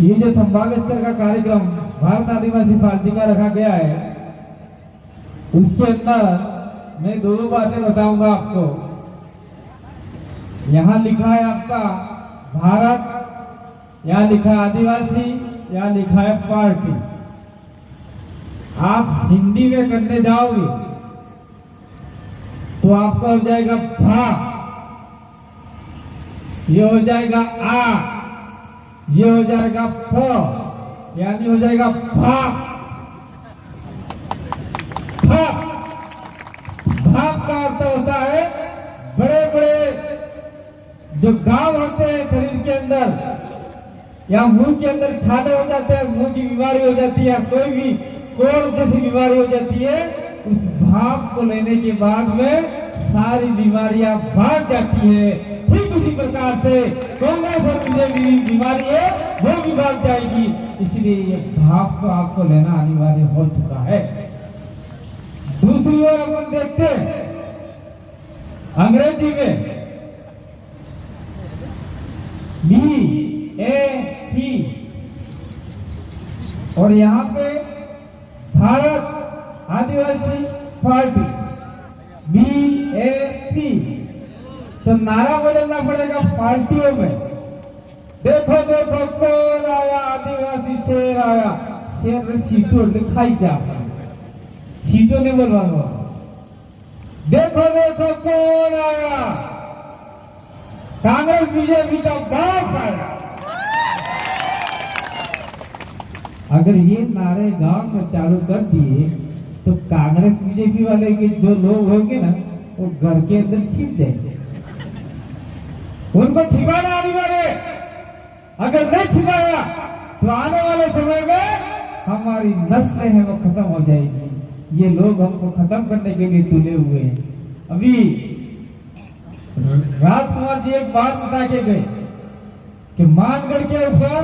ये जो संभाग स्तर का कार्यक्रम भारत आदिवासी पार्टी का रखा गया है, उसके अंदर मैं दो बातें बताऊंगा आपको। यहाँ लिखा है आपका भारत, यहाँ लिखा है आदिवासी, यहाँ लिखा है पार्टी। आप हिंदी में करने जाओगे तो आपका हो जाएगा भा, ये हो जाएगा आ, ये हो जाएगा फ, यानी हो जाएगा भाप। भाप का अर्थ होता है बड़े बड़े जो गांव होते हैं शरीर के अंदर या मुंह के अंदर छाले हो जाते हैं, मुंह की बीमारी हो जाती है, कोई भी कोढ़ जैसी बीमारी हो जाती है, उस भाप को लेने के बाद में सारी बीमारियां भाग जाती है। ठीक उसी प्रकार से कांग्रेस और बीजेपी बीमारी है वो भी भाग जाएगी। इसलिए ये भाप को आपको लेना अनिवार्य हो चुका है। दूसरी ओर अपन देखते हैं अंग्रेजी में BAP और यहाँ पे भारत आदिवासी पार्टी BAP, तो नारा बदलना पड़ेगा पार्टियों में। देखो देखो कौन आया, आदिवासी शेर आया। शेर ने सीटों दिखाई क्या, सीटों ने बोलवा। देखो देखो कौन आया, कांग्रेस बीजेपी का बाप आया। अगर ये नारे गांव में चालू कर दिए तो कांग्रेस बीजेपी वाले के जो लोग होंगे ना, वो घर के अंदर छिप जाएंगे। उनको छिपाना अनिवार्य। अगर नहीं छिपाया तो आने वाले समय में हमारी नस्लें हैं वो खत्म हो जाएगी। ये लोग हमको खत्म करने के लिए तुले हुए हैं। अभी राजकुमार जी एक बात बता के गए कि मानगढ़ के ऊपर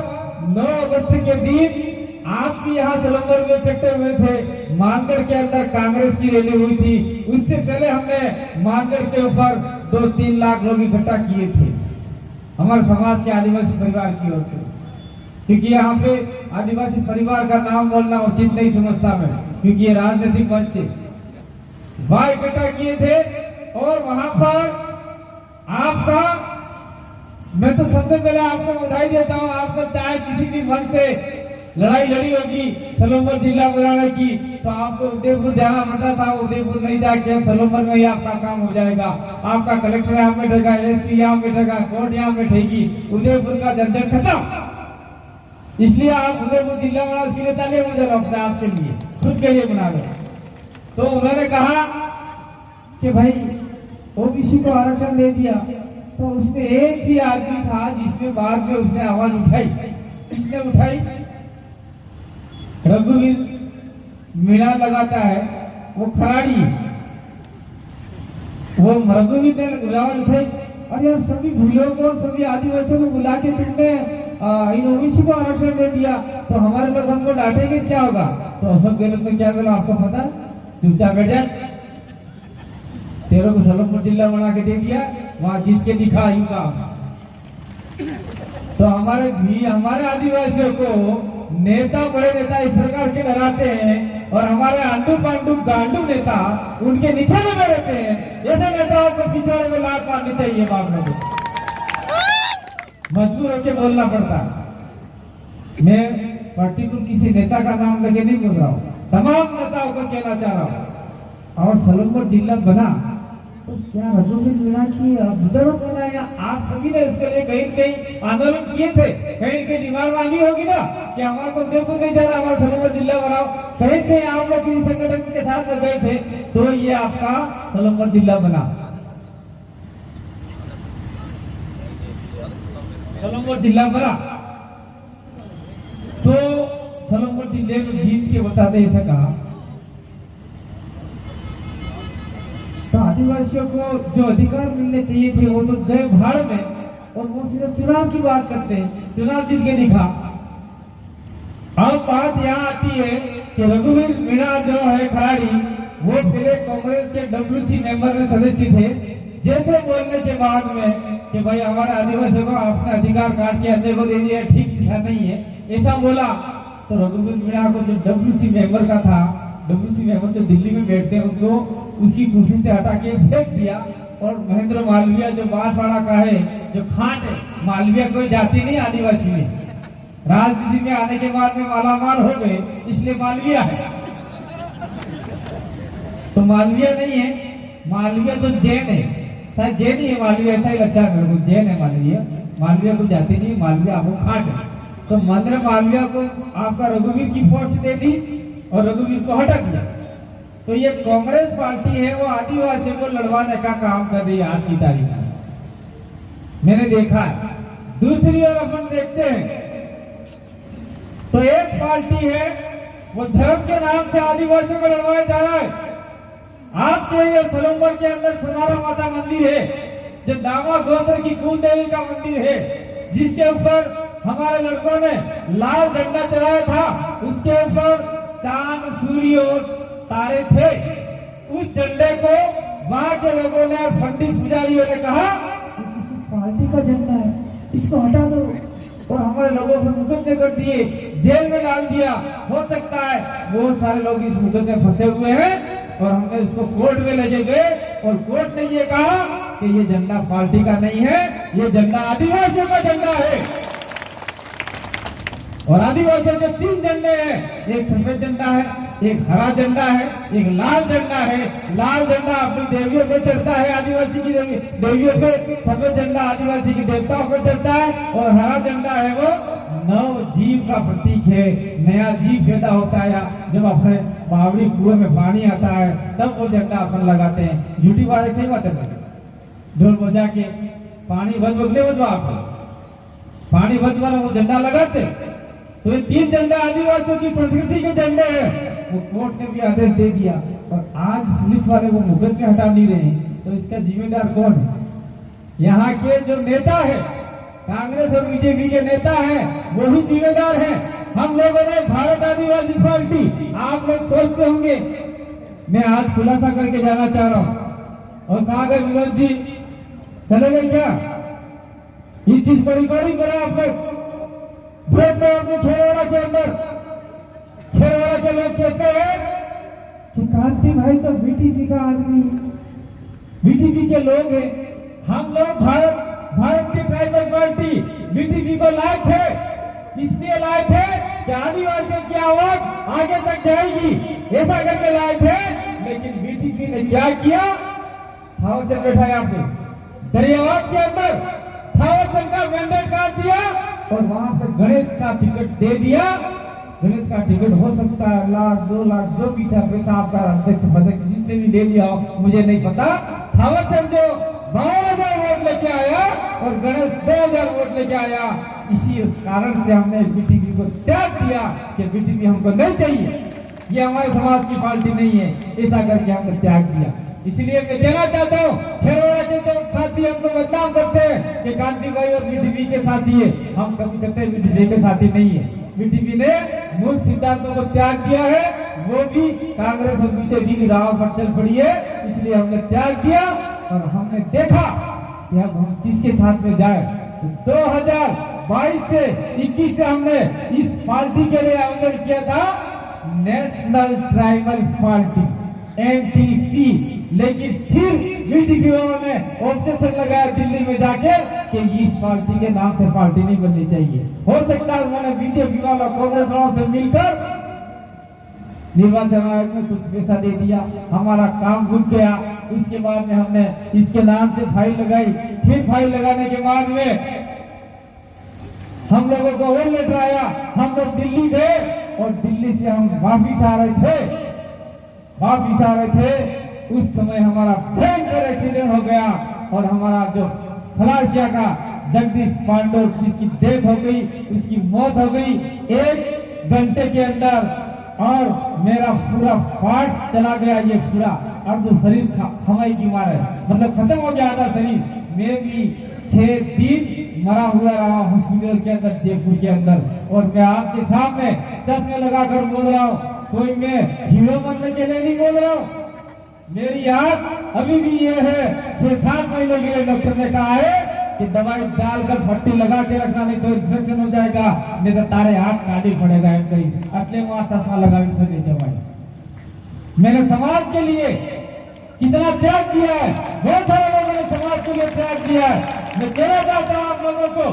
9 अगस्त के दिन आप भी यहाँ सलंबर में इकट्ठे हुए थे। मानगढ़ के अंदर कांग्रेस की रैली हुई थी। उससे पहले हमने मानगढ़ के ऊपर 2-3 लाख लोग इकट्ठा किए थे हमारे समाज के आदिवासी परिवार की ओर से, क्योंकि यहाँ पे आदिवासी परिवार का नाम बोलना उचित नहीं समझता मैं, क्योंकि ये राजनीतिक मंच है। वहां इकट्ठा किए थे और वहां पर आपका, मैं तो सबसे पहले आपको बधाई देता हूँ। आपको चाहे किसी भी मन से लड़ाई लड़ी होगी सलंबर जिला बनाने की, तो आपको उदयपुर जाना पड़ता था। उदयपुर नहीं जाके सलंबर में ही आपका काम हो जाएगा। आपका कलेक्टर यहाँ बैठेगा, SP यहाँ बैठेगा, कोर्ट यहाँ बैठेगी, उदयपुर का झंझट खत्म। इसलिए आप उदयपुर जिला बना, उसके लिए तालियां बजाओ अपने आप के लिए, खुद के लिए बना लो। तो उन्होंने कहा कि भाई OBC को आरक्षण दे दिया, तो उसमें एक ही आदमी था जिसने बाद में उसने आवाज उठाई। किसने उठाई? रघुवीर मीणा लगाता है, वो खराड़ी। वो रघुवीर ने आवाज उठाई, अरे यार सभी भूलियों को, सभी आदिवासियों को बुला के तुमने इन OBC को आरक्षण दे दिया, तो हमारे लोग हमको डांटेंगे, क्या होगा? तो अशोक गहलोत ने क्या बोला आपको पता? चुपचाप बैठ जा, तेरे को सलमपुर जिला बना के दे दिया, वहां जीत के दिखा यूं। तो हमारे आदिवासियों को नेता, बड़े नेता इस प्रकार के डराते हैं और हमारे आंडू पांडू गांडू नेता उनके नीचे में रहते हैं। ऐसे नेताओं को पिछड़े में लात मारनी चाहिए। मामलों को मजबूर होकर बोलना पड़ता। मैं पर्टिकुलर किसी नेता का नाम लेके नहीं बोल रहा हूँ, तमाम नेताओं को कहना चाह रहा हूँ। और सलंबर जिला बना तो क्या रघुवीर मीणा की बुजुर्ग बनाया? आप सभी ने उसके लिए कहीं कहीं आंदोलन किए थे, कहीं कहीं डिमांड मांगी होगी ना कि हमारे को उदयपुर नहीं जाना, हमारा सलंबर जिला बनाओ। कहीं कहीं आप लोग किसी संगठन के साथ में गए थे, तो ये आपका सलंबर जिला बना। सलंबर जिला बना तो सलंबर जिले में जीत के बताते ऐसा कहा, तो आदिवासियों को जो अधिकार मिलने चाहिए थे वो तो गए भाड़ में, और वो सिर्फ चुनाव की बात करते हैं। चुनाव जीत के दिखा। अब बात यहाँ आती है कि रघुवीर मीणा जो है खिलाड़ी, वो पहले कांग्रेस के WC मेंबर में सदस्य थे। जैसे बोलने के बाद में कि भाई हमारे आदिवासियों को अपना अधिकार काट के अन्य को दे दिया, ठीक ऐसा नहीं है, ऐसा बोला तो रघुवीर मीणा को जो डब्ल्यूसी मेंबर का था, डब्ल्यूसी मेंबर जो दिल्ली में बैठते हैं उनको उसी कुर्सी से हटा के फेंक दिया। और महेंद्र मालवीय जो बांसवाड़ा का है, जो खाट है, मालवीय कोई जाति नहीं आदिवासी में, राजनीति में आने के बाद में मालामाल हो गए इसलिए मालवीय है। तो मालवीय नहीं है, मालवीय तो जैन है, शायद जैन ही है मालवीय, ऐसा ही लगता है मेरे को, जैन है मालवीय, मालवीय को जाति नहीं, मालवीय आपको खाट है। तो महेंद्र मालवीय को आपका रघुवीर की पोस्ट दे दी और रघुवीर को हटा दिया। तो ये कांग्रेस पार्टी है वो आदिवासियों को लड़वाने का काम कर रही है आज की तारीख में, मैंने देखा है। दूसरी ओर अपन देखते हैं तो एक पार्टी है वो धर्म के नाम से आदिवासियों को लड़वाया जा रहा है। आपके ये सलंबर के अंदर सोनारा माता मंदिर है, जो दामा गोत्र की कुल देवी का मंदिर है, जिसके ऊपर हमारे लड़कों ने लाल झंडा चढ़ाया था, उसके ऊपर चांद सूर्य और तारे थे। उस झंडे को वहां के लोगों ने, पंडित पुजारियों ने कहा कि किसी पार्टी का झंडा है, इसको हटा दो, और हमारे लोगों को मुकदमे कर दिए, जेल में डाल दिया। हो सकता है बहुत सारे लोग इस मुकदमे में फंसे हुए हैं और हमने उसको कोर्ट में ले गए और कोर्ट ने ये कहा कि ये झंडा पार्टी का नहीं है, ये झंडा आदिवासियों का झंडा है। और आदिवासियों के 3 झंडे हैं, एक सफेद झंडा है, एक हरा झंडा है, एक लाल झंडा है। लाल झंडा अपनी देवियों पे चढ़ता है, आदिवासी की देवियों पे, सफेद झंडा आदिवासी के देवताओं पे चढ़ता है, और हरा झंडा है वो नव जीव का प्रतीक है। नया जीव पैदा होता है, जब अपने बावड़ी कुएं में पानी आता है तब वो झंडा अपन लगाते हैं। झूठी बात है, बात है, ढोल बजा के पानी बंद बदले पानी बंद वाला वो झंडा लगाते। तो ये 3 झंडा आदिवासियों की संस्कृति के झंडे हैं। वो कोर्ट ने भी आदेश दे दिया और आज पुलिस वाले वो मुकदमे हटा नहीं रहे, तो इसका जिम्मेदार कौन है? यहाँ के जो नेता है, कांग्रेस और बीजेपी के नेता हैं, वो ही जिम्मेदार हैं। हम लोगों ने भारत आदिवासी पार्टी, आप लोग सोचते होंगे, मैं आज खुलासा करके जाना चाह रहा हूँ। और कहा गए विनोद जी चले गए क्या? ये चीज बड़ी करा आप लोग भेद में अपने खेरवाड़ा के अंदर, खेरवाड़ा के लोग कहते हैं कि कांति भाई तो बीटीपी का आदमी, बीटीपी के लोग हैं। हम लोग भारत की ट्राइबल पार्टी बीटीपी को लाए थे, इसलिए लाए थे कि आदिवासियों की आवाज आगे तक जाएगी, ऐसा करके लाए थे। लेकिन बीटीपी ने क्या किया? थावरचंद बैठा है आपने दरियावाद के अंदर, थावरचंद का मैंडेट काट दिया और वहां पर गणेश का टिकट दे दिया। गणेश का टिकट हो सकता है 1 लाख 2 लाख जो भी था, पैसा आपका अध्यक्ष पदक जिसने भी दे दिया मुझे नहीं पता। थावरचंद जो 52,000 वोट लेके आया और गणेश 2,000 वोट लेके आया। इसी कारण से हमने बीटीपी को त्याग दिया कि बीटीपी हमको नहीं चाहिए, ये हमारे समाज की पार्टी नहीं है, ऐसा करके हमने त्याग दिया। इसलिए मैं कहना चाहता हूँ, खेरवाड़ा के जो साथी हमको बदनाम करते हैं कि कांति भाई और बीटीपी के साथी है, हम कभी कहते हैं बीटीपी के साथी नहीं है। बीटीपी ने मूल सिद्धांतों को त्याग दिया है, वो भी कांग्रेस और बीजेपी की राह पर चल पड़ी है, इसलिए हमने त्याग दिया। और हमने देखा कि अब हम किसके साथ में जाए। तो 2022 से 21 से हमने इस पार्टी के लिए आवेदन किया था, नेशनल ट्राइबल पार्टी NTP, लेकिन फिर बीटीपी ने ऑब्जेक्शन लगाया दिल्ली में जाके कि इस पार्टी के नाम से पार्टी नहीं बननी चाहिए। हो सकता है उन्होंने बीजेपी वाला कांग्रेस वालों से मिलकर निर्वाचन आयोग में कुछ पैसा दे दिया, हमारा काम रुक गया। इसके बाद में हमने इसके नाम से फाइल लगाई, फिर फाइल लगाने के बाद में हम लोगों को और लेटर आया, हम लोग दिल्ली गए और दिल्ली से हम वापिस आ रहे थे। उस समय हमारा भयंकर एक्सीडेंट हो गया और हमारा जो खलासिया का जगदीश पांडे जिसकी डेथ हो गई, उसकी मौत हो गई 1 घंटे के अंदर, और मेरा पूरा पार्ट चला गया, ये पूरा अर्ध शरीर हवाई की मारे मतलब खत्म हो गया आधा शरीर। मैं भी 6 दिन मरा हुआ रहा हॉस्पिटल के अंदर, जयपुर के अंदर। और मैं आपके सामने चश्मे लगाकर बोल रहा हूँ, कोई मैं हीरो बनने के लिए नहीं बोल रहा हूँ। मेरी आंख अभी भी ये है, 6-7 महीने के लिए डॉक्टर ने कहा है कि दवाई डालकर पट्टी लगा के रखना, नहीं तो इन्फेक्शन हो जाएगा, नहीं तो तारे हाथ काटी पड़ेगा एम कहीं अटले वहां चश्मा लगा के फिर दवाई। मेरे समाज के लिए कितना त्याग किया है, बहुत सारे लोगों ने समाज के लिए त्याग किया है। मैं कहना चाहता हूं आप लोगों को,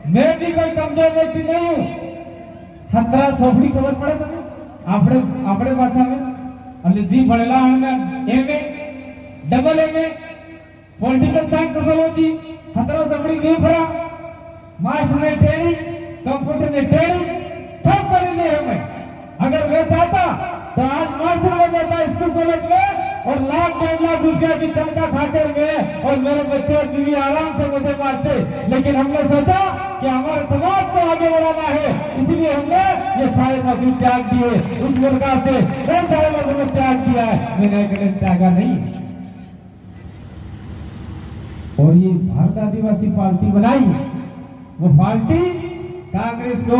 मैं भी कोई कमजोर व्यक्ति नहीं हूं। 17 सोफड़ी खबर पड़े तुम्हें આપણે ભાષા में એટલે જી ભણેલા હમે MA double MA political science sociology 17 सोफड़ी नहीं पढ़ा, मास्टर ने ट्रेनिंग, कंप्यूटर ने ट्रेनिंग सब पढ़े नहीं हमें। अगर मैं चाहता तो आज मास्टर हो जाता स्कूल कॉलेज में और लाख 1.5 लाख रुपया की तनख्वाह खाकर में और मेरे बच्चे और बीवी आराम से मुझे मारते। लेकिन हमने सोचा कि हमारे समाज को आगे बढ़ाना है, इसलिए हमने ये सारे नौकरी त्याग दिए। उस प्रकार से बहुत सारे लोगों ने त्याग किया है, मैंने कभी त्यागा नहीं। और ये भारत आदिवासी पार्टी बनाई, वो पार्टी कांग्रेस को,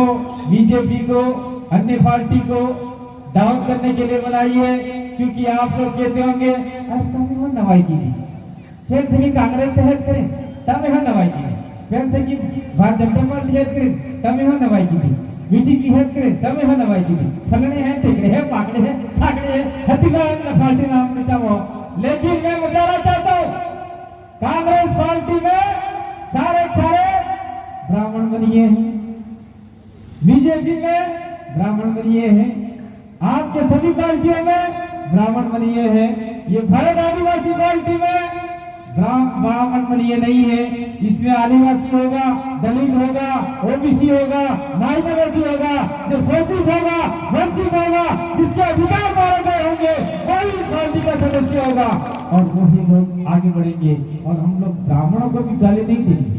बीजेपी को, अन्य पार्टी को डाउन करने के लिए बनाई है। क्योंकि आप लोग कहते होंगे अरे तभी हम नवाई की थी, फिर थे कांग्रेस से हेल्प करें तभी हम नवाई की, फिर थे कि भारतीय जनता पार्टी हेल्प करें तभी हम नवाई की थी, बीजेपी हेल्प करें तभी हम नवाई की थी, फलने हैं, टिकड़े हैं, पाकड़े हैं, साकड़े हैं, हत्तीबार पार्टी नाम नहीं वो। लेकिन मैं बताना चाहता हूँ, कांग्रेस पार्टी में सारे ब्राह्मण बनिए हैं, बीजेपी में ब्राह्मण बनिए हैं, आपके सभी पार्टियों में ब्राह्मण बनिए हैं। ये भारत आदिवासी पार्टी में ब्राह्मण बनिए नहीं है। इसमें आदिवासी होगा, दलित होगा, ओबीसी होगा, माइनॉरिटी होगा, जो शोषित होगा, वंचित होगा, जिसके अधिकार मारे गए होंगे वही पार्टी का सदस्य होगा और वही लोग आगे बढ़ेंगे। और हम लोग ब्राह्मणों को भी गाली नहीं देंगे,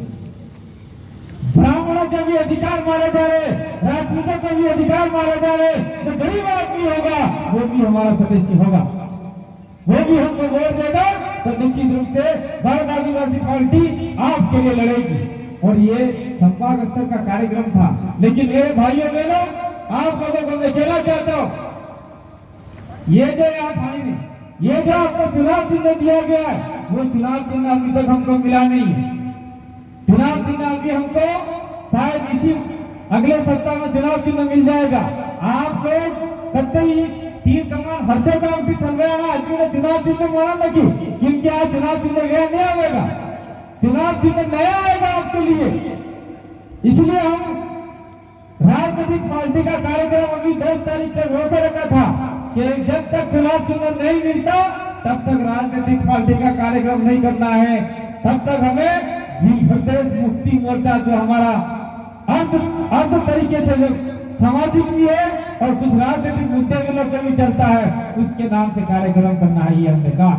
ब्राह्मणों के भी अधिकार मारे जा रहे, राजपूतों के भी अधिकार मारे जा रहे। जो गरीब आदमी होगा वो भी हमारा सदस्य होगा, वो भी हमको वोट देगा तो निश्चित रूप से भारत आदिवासी पार्टी आपके लिए लड़ेगी। और ये संपर्क स्तर का कार्यक्रम था। लेकिन मेरे भाइयों बहनों, आप लोगों को मैं कहना चाहता हूँ, ये जो यहाँ थाने में ये जो आपको चुनाव चिन्ह दिया गया है, वो चुनाव चिन्ह अभी तक हमको मिला नहीं है। चुनाव चिन्ह अभी हमको शायद इसी अगले सप्ताह में चुनाव चिन्ह मिल जाएगा। आप लोग कतई तीर कमान हरते काम की चल रहा है, आज चुनाव चिन्ह माना लगी, क्योंकि आज चुनाव चिन्ह गया नहीं आएगा, चुनाव चिन्ह नया आएगा आपके लिए। इसलिए हम राजनीतिक पार्टी का कार्यक्रम अभी 10 तारीख तक रोके रखा था कि जब तक चुनाव चिन्ह नहीं मिलता तब तक राजनीतिक पार्टी का कार्यक्रम नहीं करना है। तब तक हमें प्रदेश मुक्ति मोर्चा जो हमारा अर्ध तरीके से जो सामाजिक भी है और कुछ राजनीतिक मुद्दे में लोग भी चलता है, उसके नाम से कार्यक्रम करना है। ये हमने कहा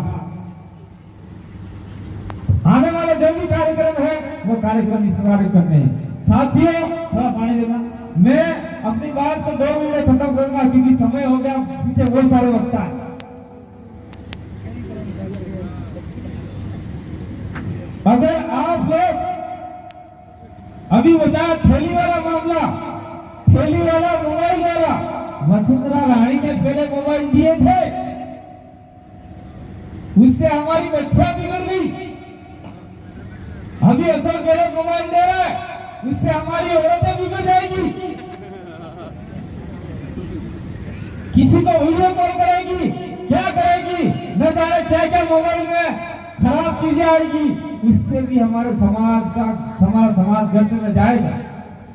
आने वाला जो भी कार्यक्रम है वो कार्यक्रम इस प्रकार करने हैं। साथियों थोड़ा पानी देना, मैं अपनी बात को 2 मिनट खत्म करूंगा क्योंकि समय हो गया, पीछे बहुत सारे वक्त है। अगर आप लोग अभी बताया थैली वाला मामला, थैली वाला मोबाइल वाला, वसुंधरा रानी ने पहले मोबाइल दिए थे, उससे हमारी बच्चा बिगड़ गई। अभी असल गलत मोबाइल दे रहा है, उससे हमारी औरतें बिगड़ जाएगी। किसी को वीडियो कॉल करेगी, क्या करेगी, न जाने क्या क्या मोबाइल में खराब की जाएगी, उससे भी हमारे समाज गर्त में जाएगा।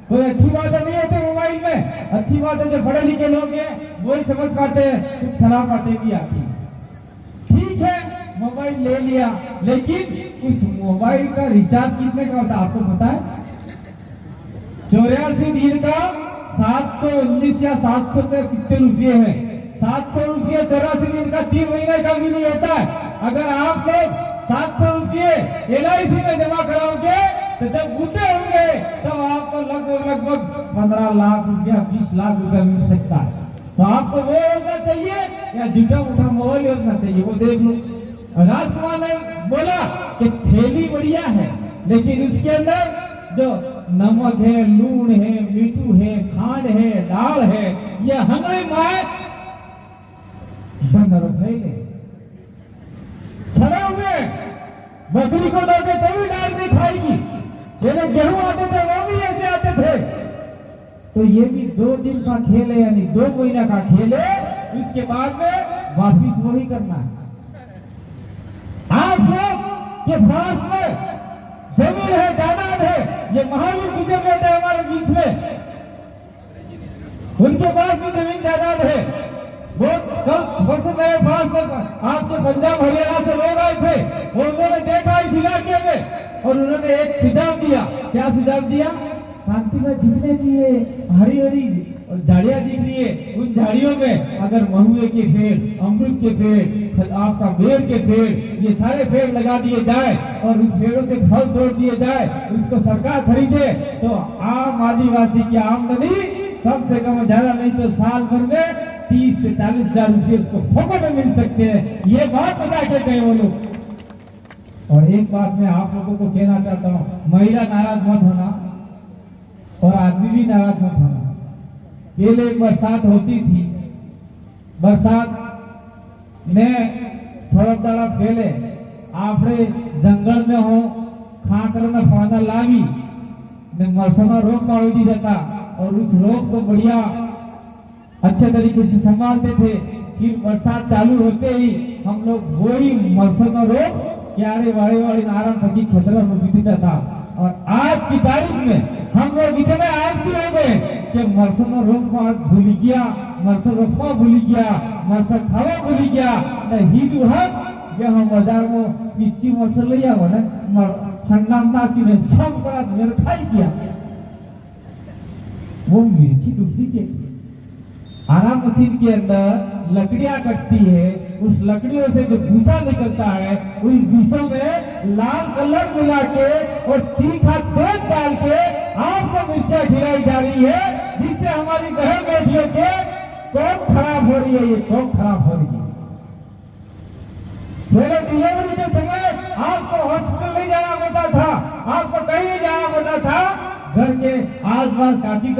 कोई अच्छी बातें नहीं होती मोबाइल में, अच्छी बातें जो पढ़े लिखे लोग हैं वही समझ पाते हैं, कुछ खराब बातें भी आती है। ठीक है, मोबाइल ले लिया, लेकिन उस मोबाइल का रिचार्ज कितने का होता है आपको पता है? 84 दिन का 719 या 700 के कितने रुपये है? 700 रुपये 84 दिन का 3 महीने का भी नहीं होता है। अगर आप लोग 700 रुपये LIC में जमा कराओगे तो जब बूढ़े होंगे तब आपको लगभग 15 लाख रुपया 20 लाख रुपया मिल सकता है। तो आपको वो होना चाहिए या झूठा उठा मोबाइल होना चाहिए, वो देख लो। राजकुमार ने बोला कि थैली बढ़िया है, लेकिन इसके अंदर जो नमक है, लूण है, मीठू है, खांड है, दाल है, ये हमारे माए बंदर फैले सड़े हुए बकरी को दोगे तो भी डाल नहीं खाएगी। पहले गेहूं आते थे वो भी ऐसे आते थे। तो ये भी 2 दिन का खेल है, यानी 2 महीना का खेल है। इसके बाद में वापिस वही करना है। आप लोग के पास में जमीन है, जायदाद है, ये महावीर गुजर बैठे हमारे बीच में, उनके पास भी जमीन जायदाद है। वो कल परसों मेरे पास आपके पंजाब हरियाणा से लोग आए थे और उन्होंने देखा इस इलाके में और उन्होंने एक सुझाव दिया। क्या सुझाव दिया? कांति में जितने भी ये हरी हरी झाड़ियां दिख रही है, उन झाड़ियों में अगर महुए के पेड़, अमरूद के पेड़, आपका बेर के पेड़, ये सारे पेड़ लगा दिए जाए और उस पेड़ों से फल तोड़ दिए जाए, उसको सरकार खरीदे तो आम आदिवासी की आमदनी कम से कम, ज्यादा नहीं तो साल भर में 30 से 40 हजार रुपये उसको फोकट में मिल सकते हैं। ये बात बता के गए वो लोग। और एक बात मैं आप लोगों को कहना चाहता हूँ, महिला नाराज मत होना और आदमी भी नाराज मत होना। पहले बरसात होती थी, बरसात में थोड़ा दाड़ा पहले आपने जंगल में हो खाकर न फाना लावी ने मरसना रोग पाड़ी दी जाता और उस रोग को बढ़िया अच्छे तरीके से संभालते थे। फिर बरसात चालू होते ही हम लोग वही मरसना रोग क्यारे वाले वाली नारायण थकी खतरा में बीतता था। और आज की तारीख में हम लोग इतने आलसी हो गए कि मरसना रोग भूल गया, मरसर रोपा भूल गया, मरसर खावा भूल गया। न हिंदू हक हम बाजार में पिच्ची मरसर लिया हो ना ठंडा ना की सब बड़ा मेरे खाई किया। वो मिर्ची दूसरी के आराम मशीन के अंदर लकड़ियां कटती है, उस लकड़ियों से जो भूसा निकलता है उस भूसों में लाल कलर मिला के और तीखा तेल डाल के आपको मिर्चा खिलाई जा रही है, जिससे हमारी बहन बेटियों के कौन खराब हो रही है। ये कौन खराब हो रही है? पहले डिलीवरी के समय आपको हॉस्पिटल नहीं जाना पड़ता था, आपको कहीं नहीं जाना पड़ता था, घर के आसपास काकी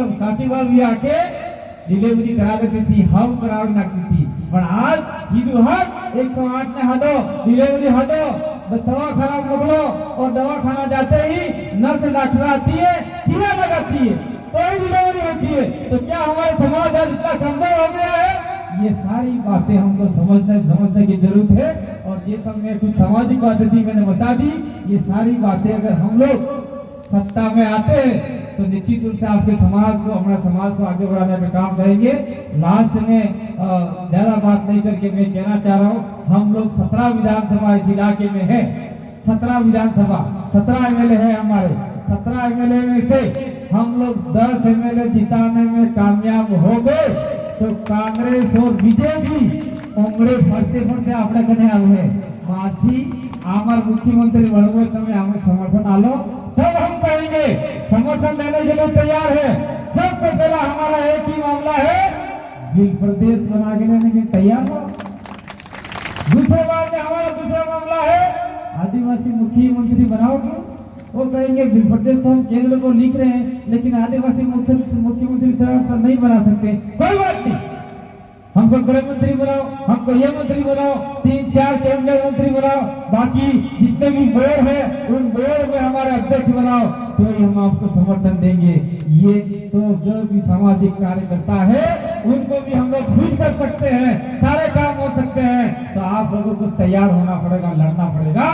भी आके डिलीवरी करा देती थी, हम करा लगती थी। पर आज हिंदू हक 108 ने हटो, डिलीवरी हटो, दवा खाना पकड़ो और दवा खाना जाते ही नर्स डॉक्टर आती है, टीका लगाती है, तो ही डिलीवरी होती है। तो क्या हमारे समाज आज इतना कमजोर हो गया है? ये सारी बातें हमको समझने की जरूरत है। और ये सब में कुछ सामाजिक बातें थी, मैंने बता दी। ये सारी बातें अगर हम लोग सत्ता में आते हैं तो निश्चित रूप से आपके समाज को, हमारे समाज को आगे बढ़ाने में काम करेंगे। लास्ट में ज्यादा बात नहीं करके मैं कहना चाह रहा हूँ, हम लोग 17 विधानसभा इस इलाके में है। 17 विधानसभा, 17 एमएलए है हमारे। 17 एमएलए में से हम लोग 10 एमएलए जिताने में कामयाब हो गए तो कांग्रेस और बीजेपी उंगली फरते अपने कने आवे मासी आमार मुख्यमंत्री बनवे तमे हमें समर्थन आलो, तब हम कहेंगे समर्थन देने के लिए तैयार है। सबसे पहला हमारा एक ही मामला है, बिल प्रदेश बना के लेने के तैयार हो। दूसरे बार में हमारा दूसरा मामला है आदिवासी मुख्यमंत्री बनाओगे। वो कहेंगे बिल प्रदेश तो हम केंद्र को लिख रहे हैं, लेकिन आदिवासी मुख्यमंत्री तरह नहीं बना सकते। कोई बात नहीं, हमको गृह मंत्री बनाओ, हमको ये मंत्री बनाओ, 3-4 कैबिनेट मंत्री बनाओ, बाकी जितने भी बोर्ड है उन बोर्ड में हमारे अध्यक्ष बनाओ, तो हम आपको समर्थन देंगे। ये तो जो भी सामाजिक कार्यकर्ता है उनको भी हम लोग फिट कर सकते हैं, सारे काम हो सकते हैं। तो आप लोगों को तैयार होना पड़ेगा, लड़ना पड़ेगा।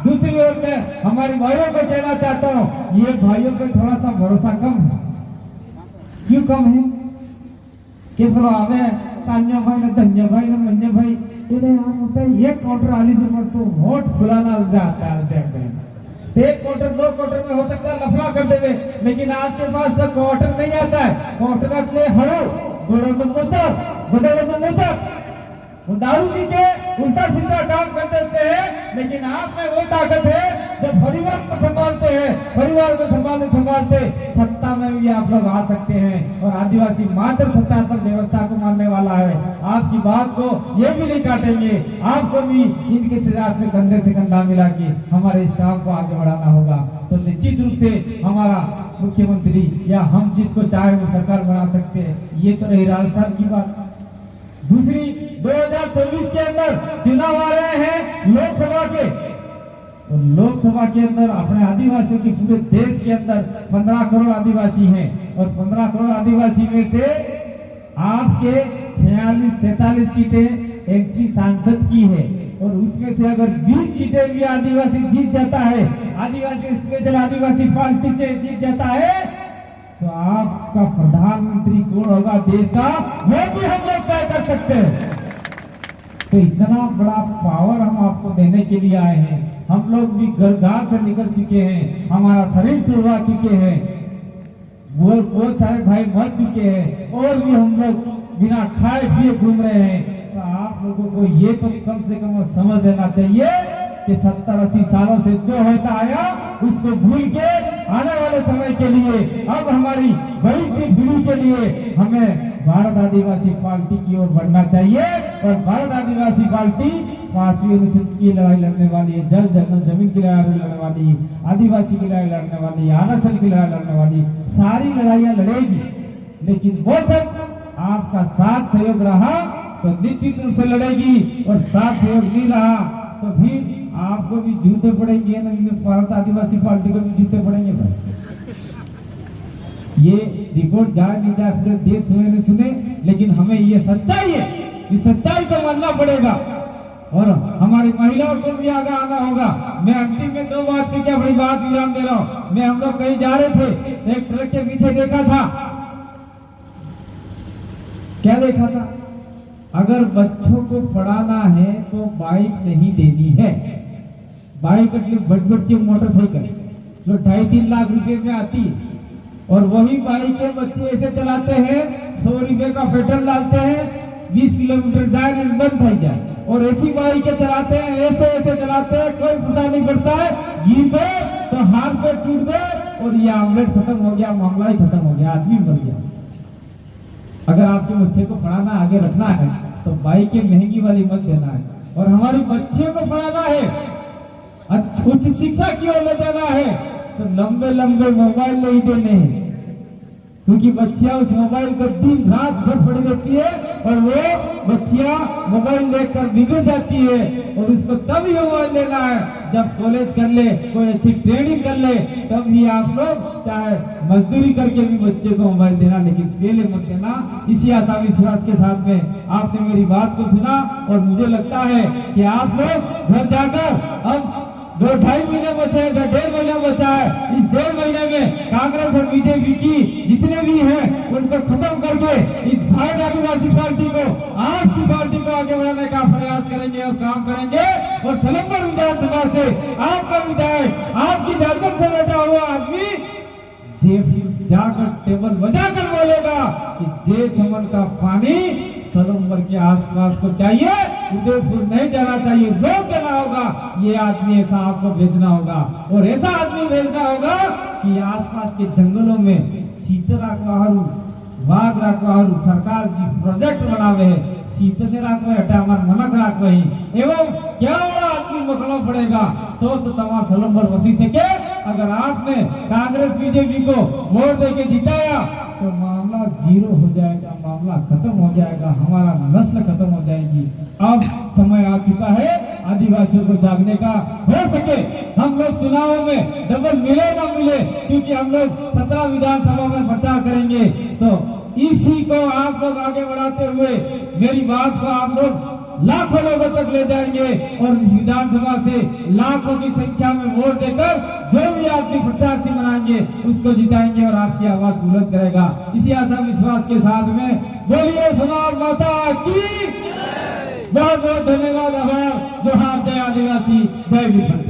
दूसरी ओर में हमारे भाइयों को कहना चाहता हूँ, ये भाइयों पे थोड़ा सा भरोसा कम है। क्यों कम है? के बोलो आवे कान्या भाई ने धन्य भाई ने मन्य भाई इन्हें हम होता है एक क्वार्टर आली से पर तो वोट खुलाना जाता है। एक क्वार्टर 2 क्वार्टर में हो सकता है लफड़ा कर देवे, लेकिन आपके पास तो क्वार्टर नहीं आता है। क्वार्टर अपने हड़ो गोड़ों में मुद्दा वो दारू पी के उल्टा सीधा काम कर देते हैं, लेकिन आप में वो ताकत है जो परिवार को संभालते हैं, परिवार को संभालते सत्ता में भी आप लोग आ सकते हैं। और आदिवासी मात्र सत्तात्मक व्यवस्था को मानने वाला है, आपकी बात को ये भी नहीं काटेंगे। आपको भी इनके साथ में कंधे से कंधा मिला के हमारे इस काम को आगे बढ़ाना होगा। तो निश्चित रूप से हमारा मुख्यमंत्री या हम जिसको चाहे वो सरकार बना सकते हैं। ये तो रही राजस्थान की बात। दूसरी 2024 के अंदर चुनाव आ रहे हैं लोकसभा के, और लोकसभा के अंदर अपने आदिवासियों की पूरे देश के अंदर 15 करोड़ आदिवासी हैं और 15 करोड़ आदिवासी में से आपके 46-47 सीटें एमपी सांसद की है और उसमें से अगर 20 सीटें भी आदिवासी जीत जाता है, आदिवासी स्पेशल आदिवासी पार्टी से जीत जाता है, तो आपका प्रधानमंत्री कौन होगा देश का वो भी हम लोग तय कर सकते हैं। तो इतना बड़ा पावर हम आपको देने के लिए आए हैं। हम लोग भी घर से निकल चुके हैं, हमारा शरीर टूटा चुके हैं, बहुत सारे भाई मर चुके हैं और भी हम लोग बिना खाए पिए घूम रहे हैं। तो आप लोगों को ये तो कम से कम समझ लेना चाहिए कि 70-80 सालों से जो होता आया उसको भूल के आने वाले समय के लिए, अब हमारी भविष्य पीढ़ी के लिए हमें भारत आदिवासी पार्टी की ओर बढ़ना चाहिए। और भारत आदिवासी पार्टी 5वीं अनुसूची की लड़ाई लड़ने वाली है, जल जंगल जमीन की लड़ाई लड़ने वाली, आदिवासी की लड़ाई लड़ने वाली, आरक्षण की लड़ाई लड़ने वाली, सारी लड़ाइयां लड़ेगी। लेकिन वो सब आपका साथ सहयोग रहा तो निश्चित रूप से लड़ेगी, और साथ सहयोग नहीं रहा तो फिर आपको भी जूते पड़ेंगे ना, भारत आदिवासी पार्टी को भी जूते पड़ेंगे भाई। ये रिपोर्ट जाए नहीं जाए पूरे देश सुने नहीं सुने, लेकिन हमें ये सच्चाई है, इस सच्चाई को मानना पड़ेगा और हमारी महिलाओं को भी आगे आना होगा। मैं अंतिम में 2 बात की क्या बड़ी बात विराम दे रहा हूँ। मैं हम लोग कहीं जा रहे थे, एक ट्रक के पीछे देखा था, क्या देखा था, अगर बच्चों को पढ़ाना है तो बाइक नहीं देनी है। बाइक बच्चे मोटरसाइकिल जो 2.5-3 लाख रुपए में आती है, और वही बाइक के बच्चे ऐसे चलाते हैं, 100 रुपए का पेट्रोल डालते हैं, 20 किलोमीटर जाए बंद हो जाए, और ऐसी बाइक चलाते हैं, ऐसे चलाते हैं, कोई पता नहीं पड़ता है, गिर गए तो हाथ पे टूट गए और ये आमलेट खत्म हो गया, मामला ही खत्म हो गया, आदमी मर गया। अगर आपके बच्चे को पढ़ाना आगे रखना है तो बाइकें महंगी वाली मत देना है, और हमारे बच्चे को पढ़ाना है, उच्च शिक्षा की ओर ले जाना है तो लंबे लंबे मोबाइल नहीं देने हैं, क्योंकि बच्चियां उस मोबाइल को दिन रात भर पड़ी रहती है और वो बच्चियां मोबाइल देखकर बिगड़ जाती है। और उसको तभी मोबाइल लेना है जब कॉलेज कर ले, कोई अच्छी ट्रेनिंग कर ले, तब ही आप लोग चाहे मजदूरी करके भी बच्चे को मोबाइल देना, लेकिन पहले मत देना। इसी आशा विश्वास के साथ में आपने मेरी बात को सुना और मुझे लगता है कि आप लोग घर जाकर अब 2-2.5 महीने बचे हैं, 1.5 महीना बचा है। इस 1.5 महीने में कांग्रेस और बीजेपी की जितने भी हैं उनको खत्म करके इस भारत आदिवासी पार्टी को, आपकी पार्टी को आगे बढ़ाने का प्रयास करेंगे और काम करेंगे। और सलंबर विधानसभा से आपका विधायक, आपकी झारखंड से बैठा हुआ आदमी जाकर टेबल बजाकर बोलेगा कि जे चमन का पानी सलंबर के आसपास को चाहिए, उदयपुर नहीं जाना चाहिए, रोक देना होगा। ये आदमी ऐसा आपको भेजना होगा, और ऐसा आदमी भेजना होगा कि आसपास के जंगलों में सीता राखवाहरू, बाघ राखवाहरू सरकार की प्रोजेक्ट बनावे है, सीते राखवे हटा हमार मनक राखवे एवं क्या आदमी मकड़ो पड़ेगा तो तमाम सलंबर बची सके। अगर आपने कांग्रेस बीजेपी को वोट देके जिताया तो मामला 0 हो जाएगा, मामला खत्म हो जाएगा, हमारा नस्ल खत्म हो जाएगी। अब समय आ चुका है आदिवासियों को जागने का। हो सके हम लोग चुनाव में डबल मिले ना मिले, क्योंकि हम लोग 17 विधानसभा में प्रचार करेंगे, तो इसी को आप लोग आगे बढ़ाते हुए मेरी बात को आप लोग लाखों लोगों तक ले जाएंगे और इस विधानसभा से लाखों की संख्या में वोट देकर जो भी आपके प्रत्याशी बनाएंगे उसको जिताएंगे और आपकी आवाज बुलंद करेगा। इसी आशा विश्वास के साथ में बोलिए समाज माता की बहुत बहुत धन्यवाद। आभार। जोहार। जय आदिवासी, जय विश्व।